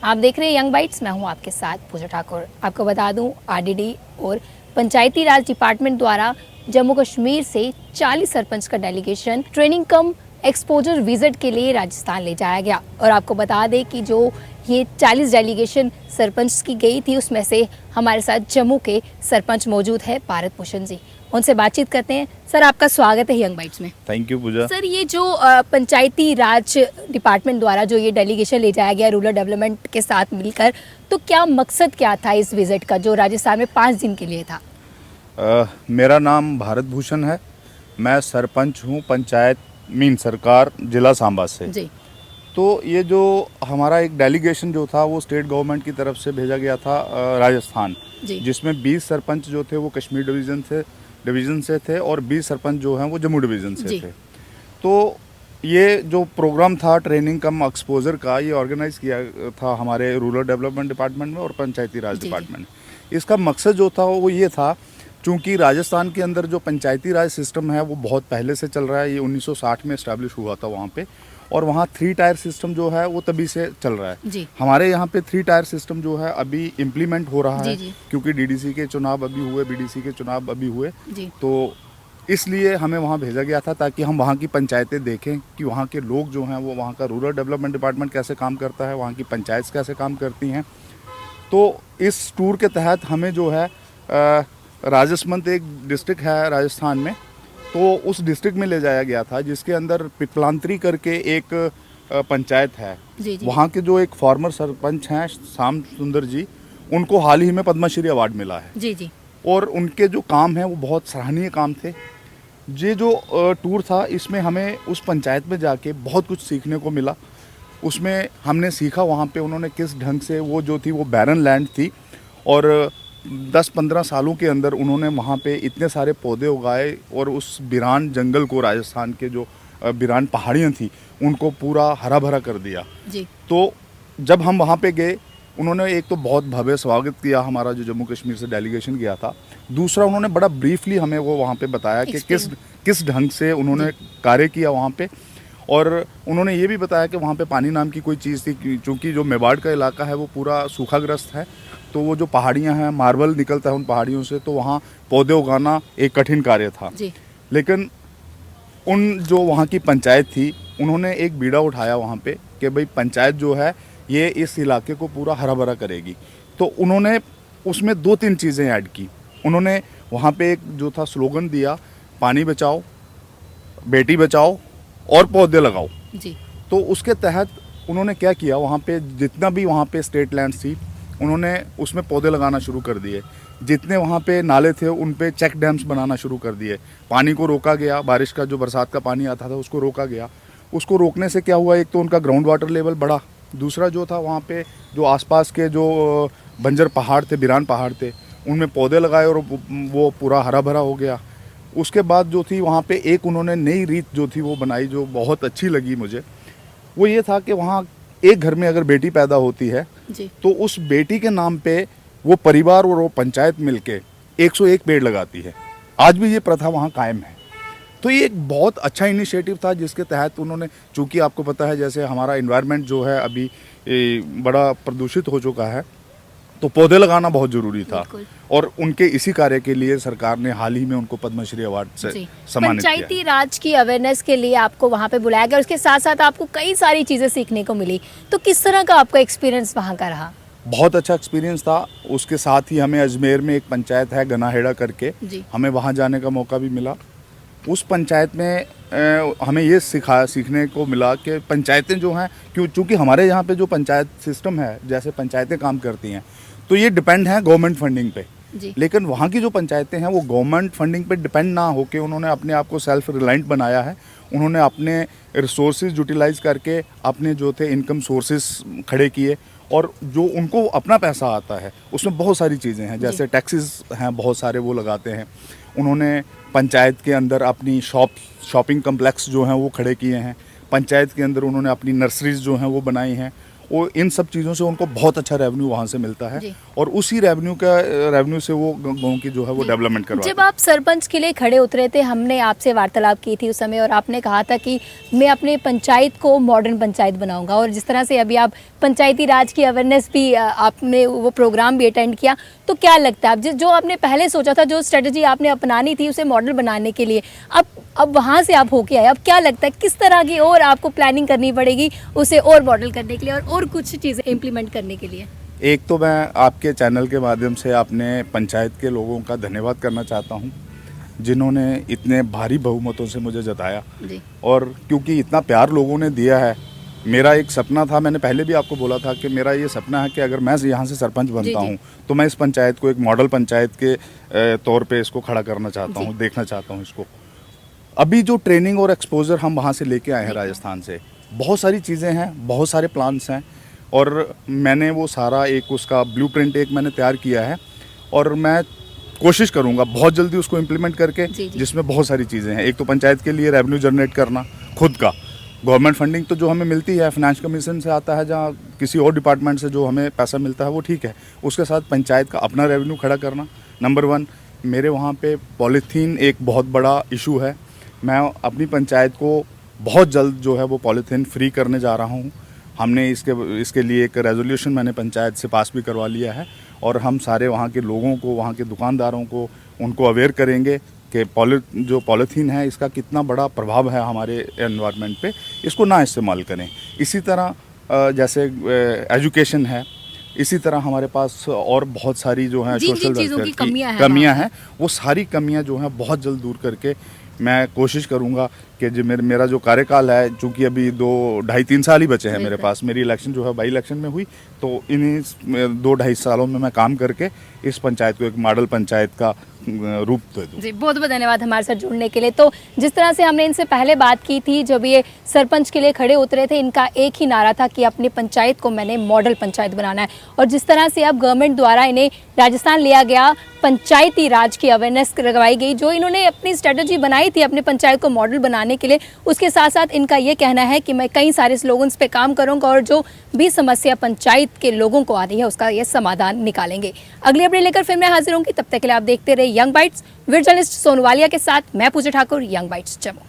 आप देख रहे हैं यंग बाइट्स, मैं हूं आपके साथ पूजा ठाकुर। आपको बता दूं, आरडीडी और पंचायती राज डिपार्टमेंट द्वारा जम्मू कश्मीर से 40 सरपंच का डेलीगेशन ट्रेनिंग कम एक्सपोजर विजिट के लिए राजस्थान ले जाया गया। और आपको बता दें कि जो ये 40 डेलीगेशन सरपंच की गई थी, उसमें से हमारे साथ जम्मू के सरपंच मौजूद है भारत भूषण जी। उनसे बातचीत करते हैं। सर, आपका स्वागत है यंग बाइट्स में। Thank you Pooja. सर, ये जो पंचायती राज डिपार्टमेंट द्वारा जो ये डेलीगेशन ले जाया गया रूरल डेवलपमेंट के साथ मिलकर, तो क्या मकसद क्या था इस विजिट का जो राजस्थान में 5 दिन के लिए था? मेरा नाम भारत भूषण है। मैं सरपंच हूँ पंचायत मीन सरकार जिला सांबा से जी। तो ये जो हमारा एक डेलीगेशन जो था वो स्टेट गवर्नमेंट की तरफ से भेजा गया था राजस्थान, जिसमें 20 सरपंच जो थे वो कश्मीर डिवीज़न से थे और 20 सरपंच जो हैं वो जम्मू डिवीज़न से थे। तो ये जो प्रोग्राम था ट्रेनिंग कम एक्सपोजर का, ये ऑर्गेनाइज किया था हमारे रूरल डेवलपमेंट डिपार्टमेंट में और पंचायती राज डिपार्टमेंट में। इसका मकसद जो था वो ये था, चूँकि राजस्थान के अंदर जो पंचायती राज सिस्टम है वो बहुत पहले से चल रहा है। ये 1960 में इस्टेब्लिश हुआ था वहाँ पे, और वहाँ 3 टायर सिस्टम जो है वो तभी से चल रहा है। हमारे यहाँ पे 3 टायर सिस्टम जो है अभी इम्प्लीमेंट हो रहा है, क्योंकि डीडीसी के चुनाव अभी हुए, बीडीसी के चुनाव अभी हुए, तो इसलिए हमें वहाँ भेजा गया था ताकि हम वहाँ की पंचायतें देखें कि वहाँ के लोग जो हैं वो वहाँ का रूरल डेवलपमेंट डिपार्टमेंट कैसे काम करता है, वहाँ की पंचायत कैसे काम करती हैं। तो इस टूर के तहत हमें जो है राजसमंद एक डिस्ट्रिक्ट है राजस्थान में, तो उस डिस्ट्रिक्ट में ले जाया गया था, जिसके अंदर पिपलांतरी करके एक पंचायत है। वहाँ के जो एक फॉर्मर सरपंच हैं श्याम सुंदर जी, उनको हाल ही में पद्मश्री अवार्ड मिला है। और उनके जो काम हैं वो बहुत सराहनीय काम थे। ये जो टूर था इसमें हमें उस पंचायत में जाके बहुत कुछ सीखने को मिला। उसमें हमने सीखा वहाँ पे उन्होंने किस ढंग से, वो जो थी वो बैरन लैंड थी, और 10-15 सालों के अंदर उन्होंने वहाँ पे इतने सारे पौधे उगाए और उस बिरान जंगल को, राजस्थान के जो बिरान पहाड़ियाँ थी, उनको पूरा हरा भरा कर दिया। तो जब हम वहाँ पे गए, उन्होंने एक तो बहुत भव्य स्वागत किया हमारा जो जम्मू कश्मीर से डेलीगेशन गया था। दूसरा, उन्होंने बड़ा ब्रीफली हमें वो वहाँ पे बताया कि किस ढंग से उन्होंने कार्य किया वहाँ पे। और उन्होंने ये भी बताया कि वहाँ पे पानी नाम की कोई चीज़ थी, चूँकि जो मेवाड़ का इलाका है वो पूरा सूखाग्रस्त है, तो वो जो पहाड़ियाँ हैं, मार्बल निकलता है उन पहाड़ियों से, तो वहाँ पौधे उगाना एक कठिन कार्य था। लेकिन उन जो वहाँ की पंचायत थी, उन्होंने एक बीड़ा उठाया वहाँ पे कि भाई पंचायत जो है ये इस इलाके को पूरा हरा भरा करेगी। तो उन्होंने उसमें 2-3 चीज़ें ऐड की। उन्होंने वहाँ पे एक जो था स्लोगन दिया, पानी बचाओ, बेटी बचाओ और पौधे लगाओ। तो उसके तहत उन्होंने क्या किया, वहाँ पे जितना भी वहाँ पे स्टेट लैंड थी, उन्होंने उसमें पौधे लगाना शुरू कर दिए। जितने वहाँ पे नाले थे उन पे चेक डैम्स बनाना शुरू कर दिए। पानी को रोका गया, बारिश का जो बरसात का पानी आता था उसको रोका गया। उसको रोकने से क्या हुआ, एक तो उनका ग्राउंड वाटर लेवल बढ़ा, दूसरा जो था वहाँ पे जो आसपास के जो बंजर पहाड़ थे, बिरान पहाड़ थे, उनमें पौधे लगाए और वो पूरा हरा भरा हो गया। उसके बाद जो थी वहाँ पे एक उन्होंने नई रीत जो थी वो बनाई, जो बहुत अच्छी लगी मुझे। वो ये था कि वहाँ एक घर में अगर बेटी पैदा होती है तो उस बेटी के नाम पे वो परिवार और वो पंचायत मिलके 101 पेड़ लगाती है। आज भी ये प्रथा वहाँ कायम है। तो ये एक बहुत अच्छा इनिशिएटिव था, जिसके तहत उन्होंने, चूँकि आपको पता है जैसे हमारा इन्वायरमेंट जो है अभी बड़ा प्रदूषित हो चुका है, तो पौधे लगाना बहुत ज़रूरी था। और उनके इसी कार्य के लिए सरकार ने हाल ही में उनको पद्मश्री अवार्ड से सम्मानित किया। पंचायती राज की अवेयरनेस के लिए आपको वहाँ पे बुलाया गया, उसके साथ साथ आपको कई सारी चीज़ें सीखने को मिली। तो किस तरह का आपका एक्सपीरियंस वहाँ का रहा? बहुत अच्छा एक्सपीरियंस था। उसके साथ ही हमें अजमेर में एक पंचायत है गनाहेड़ा करके, हमें वहाँ जाने का मौका भी मिला। उस पंचायत में हमें ये सीखने को मिला कि पंचायतें जो हैं, चूँकि हमारे यहाँ पे जो पंचायत सिस्टम है, जैसे पंचायतें काम करती हैं, तो ये डिपेंड है गवर्नमेंट फंडिंग पे। लेकिन वहाँ की जो पंचायतें हैं वो गवर्नमेंट फंडिंग पे डिपेंड ना होके उन्होंने अपने आप को सेल्फ रिलायंट बनाया है। उन्होंने अपने रिसोर्सेज यूटिलाइज करके अपने जो थे इनकम सोर्सेज खड़े किए, और जो उनको अपना पैसा आता है उसमें बहुत सारी चीज़ें हैं, जैसे टैक्सेस हैं बहुत सारे वो लगाते हैं। उन्होंने पंचायत के अंदर अपनी शॉपिंग कम्प्लेक्स जो हैं वो खड़े किए हैं। पंचायत के अंदर उन्होंने अपनी नर्सरीज जो हैं वो बनाई हैं, वो इन सब चीज़ों से उनको बहुत अच्छा रेवेन्यू वहाँ से मिलता है जी। और उसी रेवेन्यू से वो गाँव की जो है वो डेवलपमेंट करवाते हैं। जब आप सरपंच के लिए खड़े उतरे थे, हमने आपसे वार्तालाप की थी उस समय और आपने कहा था कि मैं अपने पंचायत को मॉडर्न पंचायत बनाऊंगा, और जिस तरह से अभी आप पंचायती राज की अवेयरनेस भी आपने वो प्रोग्राम भी अटेंड किया, तो क्या लगता है अब जो आपने पहले सोचा था, जो स्ट्रेटजी आपने अपनानी थी उसे मॉडल बनाने के लिए, अब वहाँ से आप होके आए, अब क्या लगता है किस तरह की और आपको प्लानिंग करनी पड़ेगी उसे और मॉडल करने के लिए और कुछ चीज़ें इम्प्लीमेंट करने के लिए? एक तो मैं आपके चैनल के माध्यम से अपने पंचायत के लोगों का धन्यवाद करना चाहता हूँ, जिन्होंने इतने भारी बहुमतों से मुझे जिताया। जी। और क्योंकि इतना प्यार लोगों ने दिया है, मेरा एक सपना था, मैंने पहले भी आपको बोला था कि मेरा ये सपना है कि अगर मैं यहाँ से सरपंच बनता हूँ तो मैं इस पंचायत को एक मॉडल पंचायत के तौर पे इसको खड़ा करना चाहता हूँ, देखना चाहता हूँ इसको। अभी जो ट्रेनिंग और एक्सपोजर हम वहाँ से लेके आए हैं राजस्थान से, बहुत सारी चीज़ें हैं, बहुत सारे प्लान्स हैं, और मैंने वो सारा एक उसका ब्लूप्रिंट एक मैंने तैयार किया है, और मैं कोशिश करूँगा बहुत जल्दी उसको इम्प्लीमेंट करके, जिसमें बहुत सारी चीज़ें हैं। एक तो पंचायत के लिए रेवेन्यू जनरेट करना खुद का, गवर्नमेंट फंडिंग तो जो हमें मिलती है फाइनेंस कमीशन से आता है, जहाँ किसी और डिपार्टमेंट से जो हमें पैसा मिलता है वो ठीक है, उसके साथ पंचायत का अपना रेवेन्यू खड़ा करना। नंबर 1, मेरे वहाँ पे पॉलीथीन एक बहुत बड़ा इशू है, मैं अपनी पंचायत को बहुत जल्द जो है वो पॉलीथीन फ्री करने जा रहा हूँ। हमने इसके लिए एक रेजोल्यूशन मैंने पंचायत से पास भी करवा लिया है, और हम सारे वहाँ के लोगों को, वहाँ के दुकानदारों को, उनको अवेयर करेंगे कि जो पॉलीथीन है इसका कितना बड़ा प्रभाव है हमारे एनवायरनमेंट पे, इसको ना इस्तेमाल करें। इसी तरह जैसे एजुकेशन है, इसी तरह हमारे पास और बहुत सारी जो है सोशल वेलफेयर की कमियां हैं, वो सारी कमियां जो हैं बहुत जल्द दूर करके मैं कोशिश करूंगा कि जो मेरा जो कार्यकाल है, चूँकि अभी 2-2.5-3 साल ही बचे हैं मेरे पास, मेरी इलेक्शन जो है बाई इलेक्शन में हुई, तो इन्हीं 2-2.5 सालों में मैं काम करके इस पंचायत को एक मॉडल पंचायत का रूप दे दूँ। जी, बहुत बहुत धन्यवाद हमारे साथ जुड़ने के लिए। तो जिस तरह से हमने इनसे पहले बात की थी, जब ये सरपंच के लिए खड़े उतरे थे, इनका एक ही नारा था कि अपनी पंचायत को मैंने मॉडल पंचायत बनाना है, और जिस तरह से अब गवर्नमेंट द्वारा इन्हें राजस्थान लिया गया, पंचायती राज की अवेयरनेस करवाई गई, जो इन्होंने अपनी स्ट्रेटजी बनाई थी अपने पंचायत को मॉडल बनाने के लिए, उसके साथ साथ इनका ये कहना है कि मैं कई सारे स्लोगन्स पे काम करूंगा और जो भी समस्या पंचायत के लोगों को आ रही है उसका ये समाधान निकालेंगे। अगली अपडेट लेकर फिर मैं हाजिर होंगी, तब तक के लिए आप देखते रहे young bytes. Video journalist Sonu Walia के साथ मैं पूजा ठाकुर, यंग बाइट्स जम्मू।